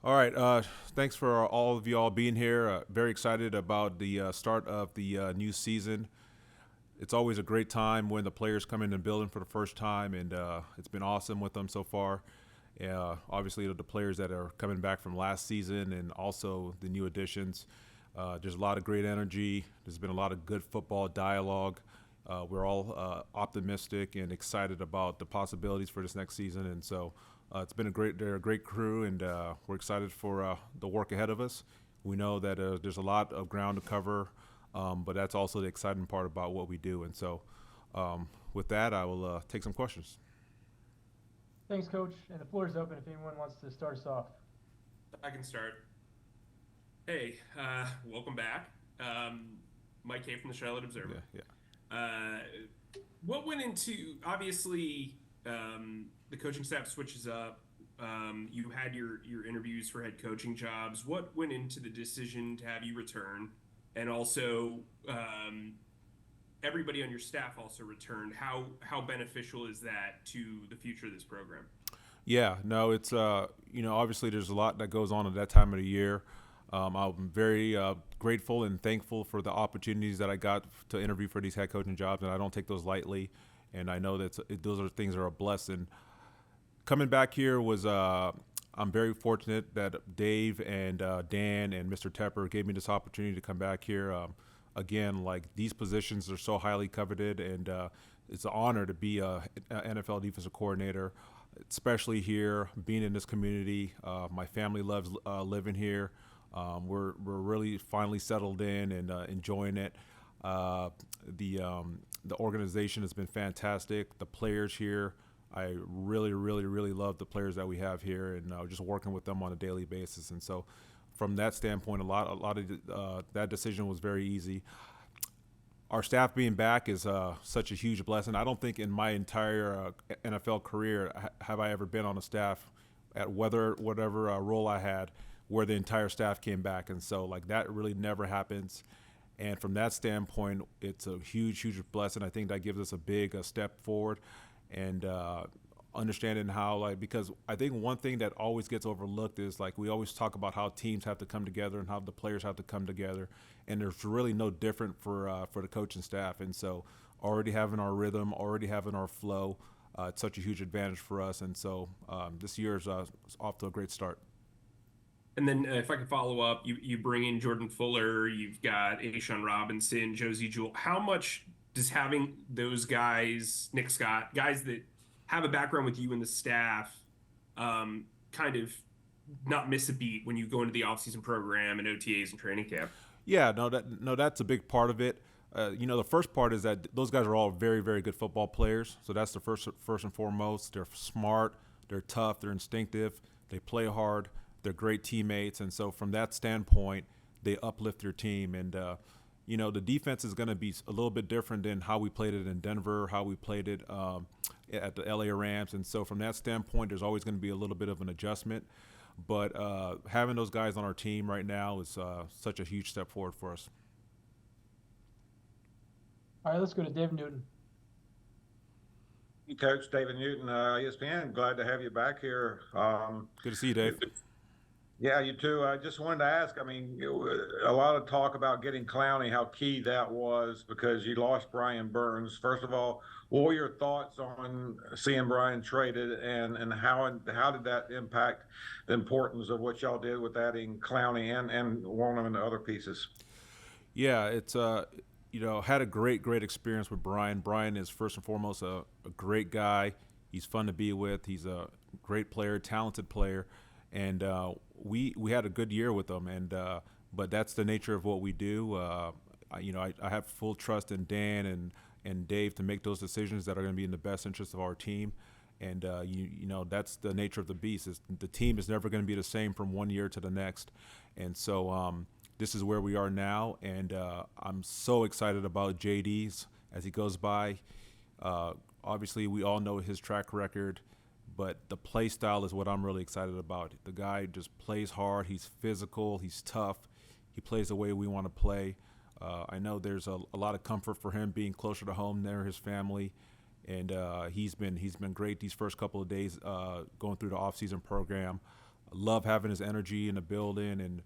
All right. Thanks for all of you all being here. Very excited about the start of the new season. It's always a great time when the players come in the building for the first time, and it's been awesome with them so far. Obviously, the players that are coming back from last season and also the new additions. There's a lot of great energy. There's been a lot of good football dialogue. We're all optimistic and excited about the possibilities for this next season, and so it's been they're a great crew, and we're excited for the work ahead of us. We know that there's a lot of ground to cover, but that's also the exciting part about what we do. And so, with that, I will take some questions. Thanks, Coach. And the floor is open if anyone wants to start us off. I can start. Hey, welcome back. Mike K from the Charlotte Observer. Yeah, Uh, what went into, obviously, the coaching staff switches up. You had your interviews for head coaching jobs. What went into the decision to have you return? And also, everybody on your staff also returned. How beneficial is that to the future of this program? yeah. No, it's obviously there's a lot that goes on at that time of the year. I'm very grateful and thankful for the opportunities that I got to interview for these head coaching jobs, and I don't take those lightly. And I know that those are things that are a blessing. Coming back here was I'm very fortunate that Dave and Dan and Mr. Tepper gave me this opportunity to come back here. Again, like these positions are so highly coveted, and it's an honor to be a NFL defensive coordinator, especially here, being in this community. My family loves living here. We're really finally settled in and enjoying it. The organization has been fantastic. The players here, I really, really, really love the players that we have here, and just working with them on a daily basis. And so, from that standpoint, a lot of that decision was very easy. Our staff being back is such a huge blessing. I don't think in my entire NFL career have I ever been on a staff at whatever role I had where the entire staff came back, and so like that really never happens. And from that standpoint, it's a huge, huge blessing. I think that gives us a big step forward, and understanding how, like, because I think one thing that always gets overlooked is like we always talk about how teams have to come together and how the players have to come together, and there's really no different for the coaching staff. And so already having our rhythm, already having our flow, it's such a huge advantage for us. And so this year is off to a great start. And then if I could follow up, you bring in Jordan Fuller, you've got Ashawn Robinson, Josie Jewell. How much does having those guys, Nick Scott, guys that have a background with you and the staff, kind of not miss a beat when you go into the offseason program and OTAs and training camp? Yeah, no, that's a big part of it. The first part is that those guys are all very, very good football players. So that's the first and foremost. They're smart, they're tough, they're instinctive, they play hard, they're great teammates, and so from that standpoint, they uplift your team. And the defense is going to be a little bit different than how we played it in Denver, how we played it at the LA Rams, and so from that standpoint, there's always going to be a little bit of an adjustment. But having those guys on our team right now is such a huge step forward for us. All right, let's go to Dave Newton. Hey, Coach David Newton, ESPN. Glad to have you back here. Good to see you, Dave. Yeah, you too. I just wanted to ask. I mean, a lot of talk about getting Clowney, how key that was because you lost Brian Burns. First of all, what were your thoughts on seeing Brian traded, and how did that impact the importance of what y'all did with adding Clowney and Warner and the other pieces? Yeah, it's had a great experience with Brian. Brian is first and foremost a great guy. He's fun to be with. He's a great player, talented player, and we had a good year with him. And but that's the nature of what we do. I have full trust in Dan and Dave to make those decisions that are going to be in the best interest of our team. And that's the nature of the beast. The team is never going to be the same from one year to the next. And so this is where we are now, and I'm so excited about JD's as he goes by. Obviously, we all know his track record, but the play style is what I'm really excited about. The guy just plays hard. He's physical. He's tough. He plays the way we want to play. I know there's a lot of comfort for him being closer to home near his family, and he's been great these first couple of days going through the offseason program. love having his energy in the building and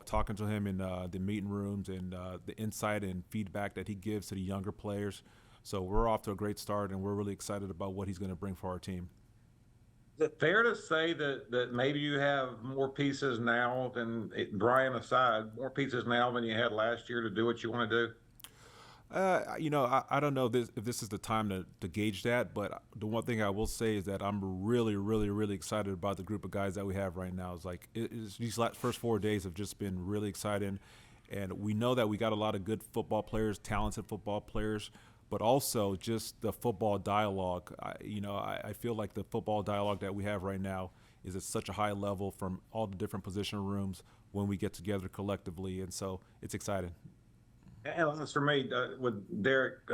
talking to him in the meeting rooms and the insight and feedback that he gives to the younger players. So we're off to a great start, and we're really excited about what he's going to bring for our team. Is it fair to say that maybe you have more pieces now than, Brian aside, more pieces now than you had last year to do what you want to do? I don't know if this is the time to gauge that, but the one thing I will say is that I'm really, really, really excited about the group of guys that we have right now. It's like these first 4 days have just been really exciting, and we know that we got a lot of good football players, talented football players, but also just the football dialogue. I feel like the football dialogue that we have right now is at such a high level from all the different position rooms when we get together collectively, and so it's exciting. And as for me, with Derrick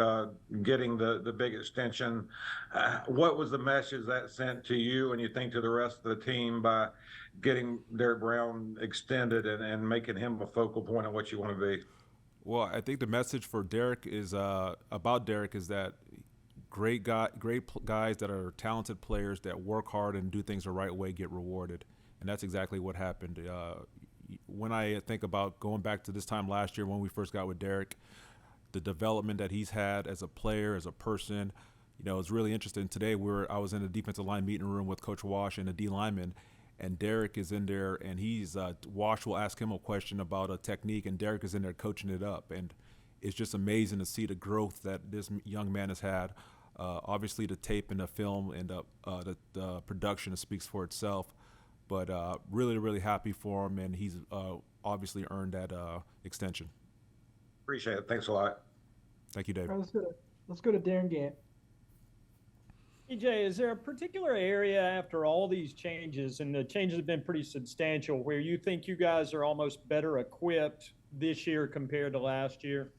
getting the big extension, what was the message that sent to you and you think to the rest of the team by getting Derrick Brown extended and making him a focal point of what you want to be? Well, I think the message for Derrick is about Derrick is that great guys that are talented players that work hard and do things the right way get rewarded, and that's exactly what happened. When I think about going back to this time last year when we first got with Derrick, the development that he's had as a player, as a person, it's really interesting. Today I was in the defensive line meeting room with Coach Wash and the D lineman, and Derrick is in there, and Wash will ask him a question about a technique, and Derrick is in there coaching it up, and it's just amazing to see the growth that this young man has had. Obviously, the tape and the film and the production speaks for itself. But really, really happy for him, and he's obviously earned that extension. Appreciate it. Thanks a lot. Thank you, David. All right, let's go to Darren Gant. EJ, is there a particular area after all these changes, and the changes have been pretty substantial, where you think you guys are almost better equipped this year compared to last year?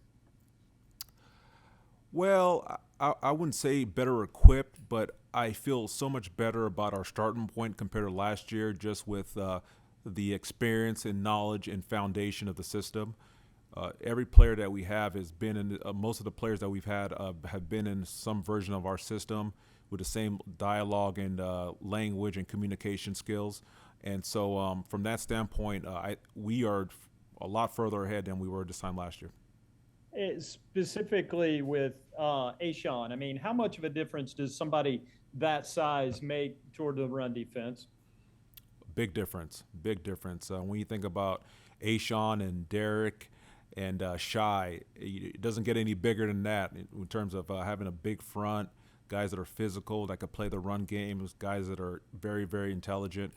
Well, I wouldn't say better equipped, but I feel so much better about our starting point compared to last year, just with the experience and knowledge and foundation of the system. Every player that we have has been in. Most of the players that we've had have been in some version of our system with the same dialogue and language and communication skills. And so, from that standpoint, we are a lot further ahead than we were this time last year. Specifically with Ejiro, I mean, how much of a difference does somebody that size make toward the run defense? Big difference. Big difference. When you think about Ejiro and Derrick and Shy, it doesn't get any bigger than that in terms of having a big front, guys that are physical, that could play the run game, guys that are very, very intelligent,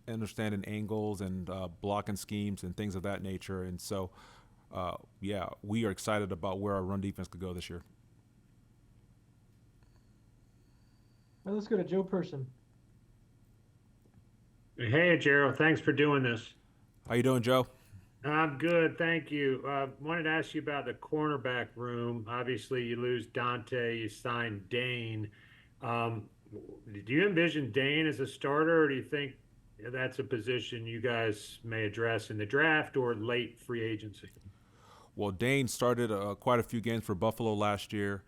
understanding angles and blocking schemes and things of that nature. And so, we are excited about where our run defense could go this year. All right, let's go to Joe Person. Hey, Ejiro, thanks for doing this. How you doing, Joe? I'm good, thank you. Wanted to ask you about the cornerback room. Obviously, you lose Dante, you sign Dane. Do you envision Dane as a starter, or do you think that's a position you guys may address in the draft or late free agency? Well, Dane started quite a few games for Buffalo last year.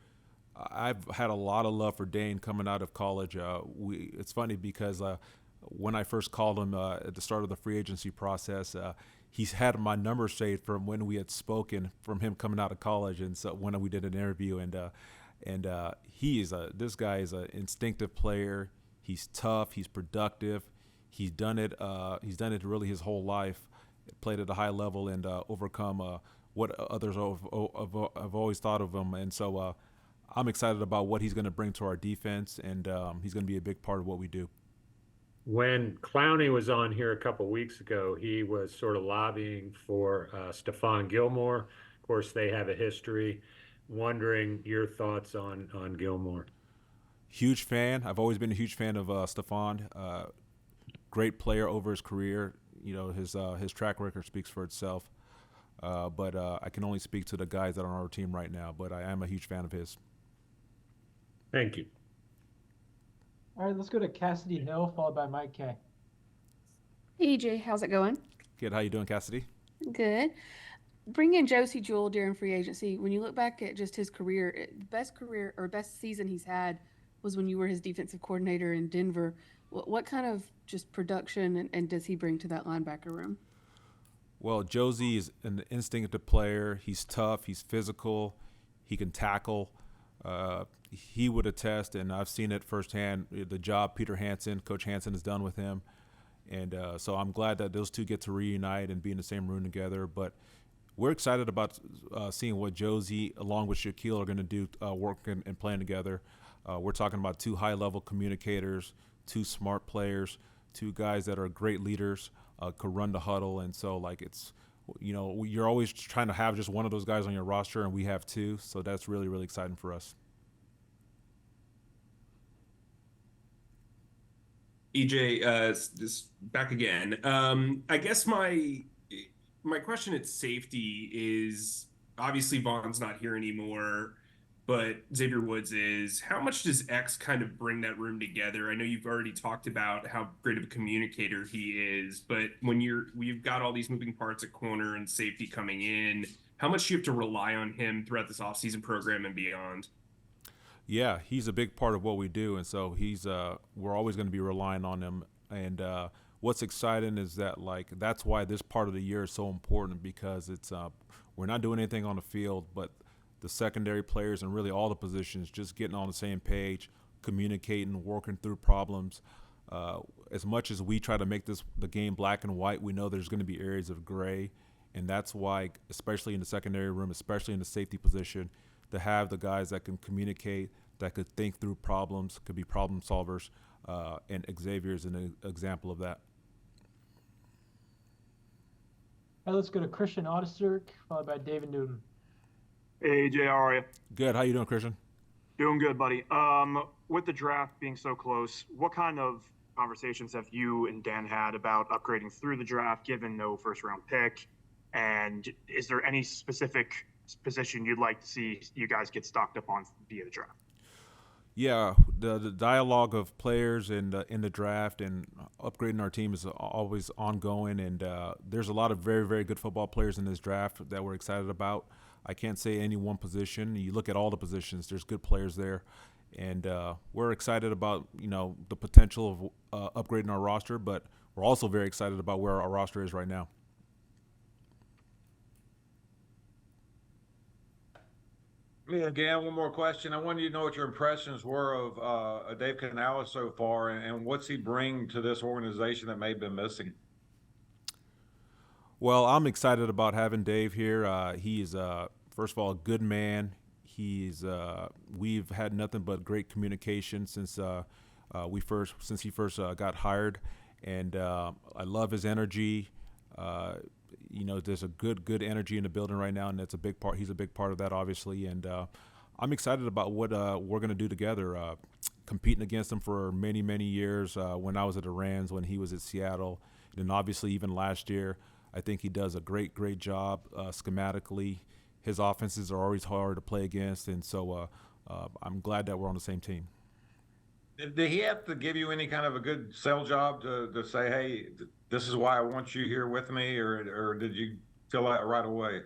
I've had a lot of love for Dane coming out of college. It's funny because when I first called him at the start of the free agency process, he's had my number saved from when we had spoken from him coming out of college, and so when we did an interview, and this guy is an instinctive player. He's tough. He's productive. He's done it. He's done it really his whole life. Played at a high level and overcome what others have always thought of him, and so I'm excited about what he's going to bring to our defense, and he's going to be a big part of what we do. When Clowney was on here a couple weeks ago, he was sort of lobbying for Stephon Gilmore. Of course, they have a history. Wondering your thoughts on Gilmore. Huge fan. I've always been a huge fan of Stephon. Great player over his career. His track record speaks for itself. But I can only speak to the guys that are on our team right now. But I am a huge fan of his. Thank you. All right, let's go to Cassidy Hill, followed by Mike Kay. Hey, EJ, how's it going? Good. How you doing, Cassidy? Good. Bring in Josie Jewell during free agency. When you look back at just his career, best season he's had was when you were his defensive coordinator in Denver. What kind of just production and does he bring to that linebacker room? Well, Josie is an instinctive player. He's tough. He's physical. He can tackle. He would attest, and I've seen it firsthand, the job Coach Hansen has done with him. And so I'm glad that those two get to reunite and be in the same room together. But we're excited about seeing what Josie, along with Shaquille, are going to do working and playing together. We're talking about two high-level communicators, two smart players, two guys that are great leaders, could run the huddle. And so, like, it's, you're always trying to have just one of those guys on your roster, and we have two. So that's really, really exciting for us. EJ, just back again. I guess my question at safety is, obviously Vaughn's not here anymore, but Xavier Woods is. How much does X kind of bring that room together? I know you've already talked about how great of a communicator he is, but when you've got all these moving parts at corner and safety coming in, how much do you have to rely on him throughout this offseason program and beyond? Yeah, he's a big part of what we do, and so we're always going to be relying on him. And what's exciting is that, like, that's why this part of the year is so important, because it's we're not doing anything on the field, but the secondary players and really all the positions just getting on the same page, communicating, working through problems. As much as we try to make the game black and white, we know there's going to be areas of gray, and that's why, especially in the secondary room, especially in the safety position, to have the guys that can communicate, that could think through problems, could be problem solvers, and Xavier is an example of that. All right, let's go to Christian Audisterk, followed by David Newton. Hey, AJ, how are you? Good. How you doing, Christian? Doing good, buddy. With the draft being so close, what kind of conversations have you and Dan had about upgrading through the draft, given no first-round pick? And is there any specific position you'd like to see you guys get stocked up on via the draft? Yeah, the dialogue of players in the draft and upgrading our team is always ongoing, and there's a lot of very, very good football players in this draft that we're excited about. I can't say any one position. You look at all the positions, there's good players there, and we're excited about the potential of upgrading our roster, but we're also very excited about where our roster is right now. Yeah, again, one more question. I wanted you to know what your impressions were of Dave Canales so far, and what's he bring to this organization that may have been missing. Well, I'm excited about having Dave here. He's first of all a good man. We've had nothing but great communication since he first got hired, and I love his energy. There's a good energy in the building right now, and that's a big part. He's a big part of that, obviously, and I'm excited about what we're going to do together. Competing against him for many, many years when I was at the Rams, when he was at Seattle, and obviously even last year. I think he does a great job schematically. His offenses are always hard to play against, and so I'm glad that we're on the same team. Did he have to give you any kind of a good sell job to say, hey, this is why I want you here with me, or did you feel that right away?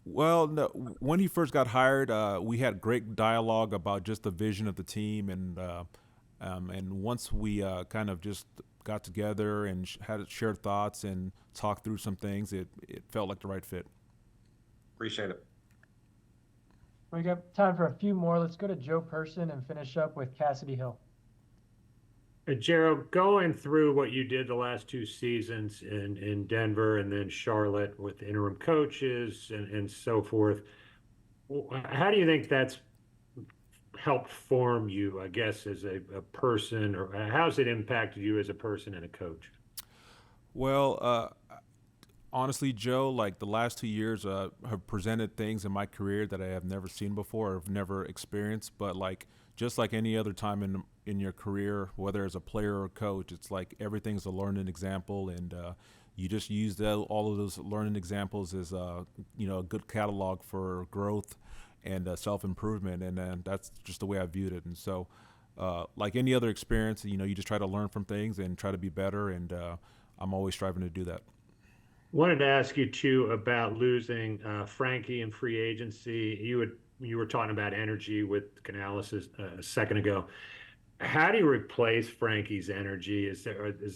Well, no. When he first got hired, we had great dialogue about just the vision of the team, and once we kind of just got together and had shared thoughts and talked through some things, it felt like the right fit. Appreciate it. We got time for a few more. Let's go to Joe Person and finish up with Cassidy Hill. Ejiro, going through what you did the last two seasons in Denver and then Charlotte with interim coaches and so forth, how do you think that's helped form you, I guess, as a person, or how's it impacted you as a person and a coach? Well, honestly, Joe, like the last 2 years have presented things in my career that I have never seen before or have never experienced. But like just like any other time in your career, whether as a player or a coach, it's like everything's a learning example, and you just use all of those learning examples as a good catalog for growth and self-improvement, and that's just the way I viewed it. And so, like any other experience, you just try to learn from things and try to be better, and I'm always striving to do that. Wanted to ask you too about losing Frankie in free agency. You were talking about energy with Canales a second ago. How do you replace Frankie's energy? Is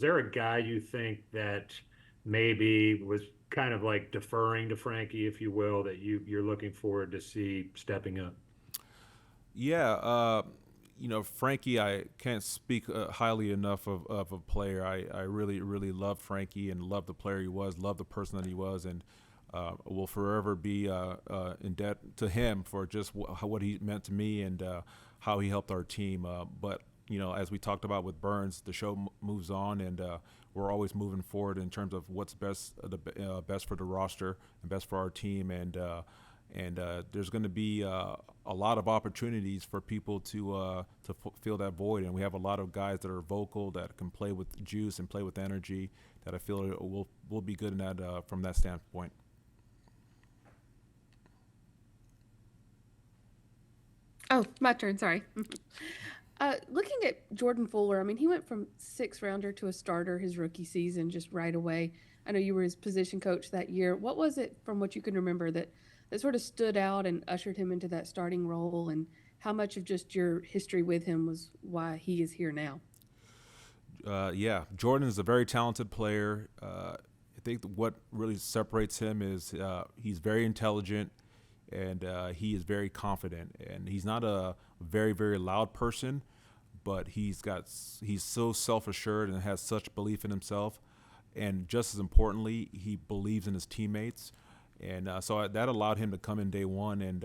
there a guy you think that maybe was kind of like deferring to Frankie, if you will, that you're looking forward to see stepping up? Yeah, Frankie, I can't speak highly enough of a player. I really, really love Frankie and love the player he was, love the person that he was, and will forever be in debt to him for just what he meant to me and how he helped our team. But as we talked about with Burns, the show moves on, and we're always moving forward in terms of what's best, best for the roster and best for our team, and there's going to be a lot of opportunities for people to fill that void, and we have a lot of guys that are vocal, that can play with juice and play with energy, that I feel will be good in that from that standpoint. Oh, my turn. Sorry. Looking at Jordan Fuller, I mean, he went from 6th rounder to a starter his rookie season just right away. I know you were his position coach that year. What was it, from what you can remember, that sort of stood out and ushered him into that starting role? And how much of just your history with him was why he is here now? Yeah, Jordan is a very talented player. I think what really separates him is he's very intelligent, and he is very confident. And he's not a very, very loud person, but he's so self-assured and has such belief in himself. And just as importantly, he believes in his teammates. And so that allowed him to come in day one, and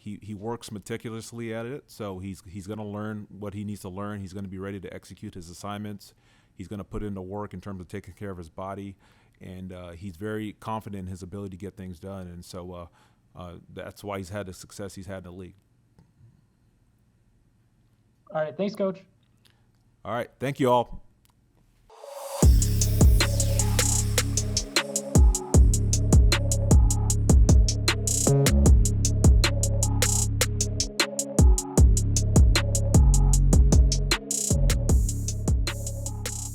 he works meticulously at it. So he's going to learn what he needs to learn. He's going to be ready to execute his assignments. He's going to put in the work in terms of taking care of his body, and he's very confident in his ability to get things done. And so that's why he's had the success he's had in the league. All right. Thanks, Coach. All right. Thank you all.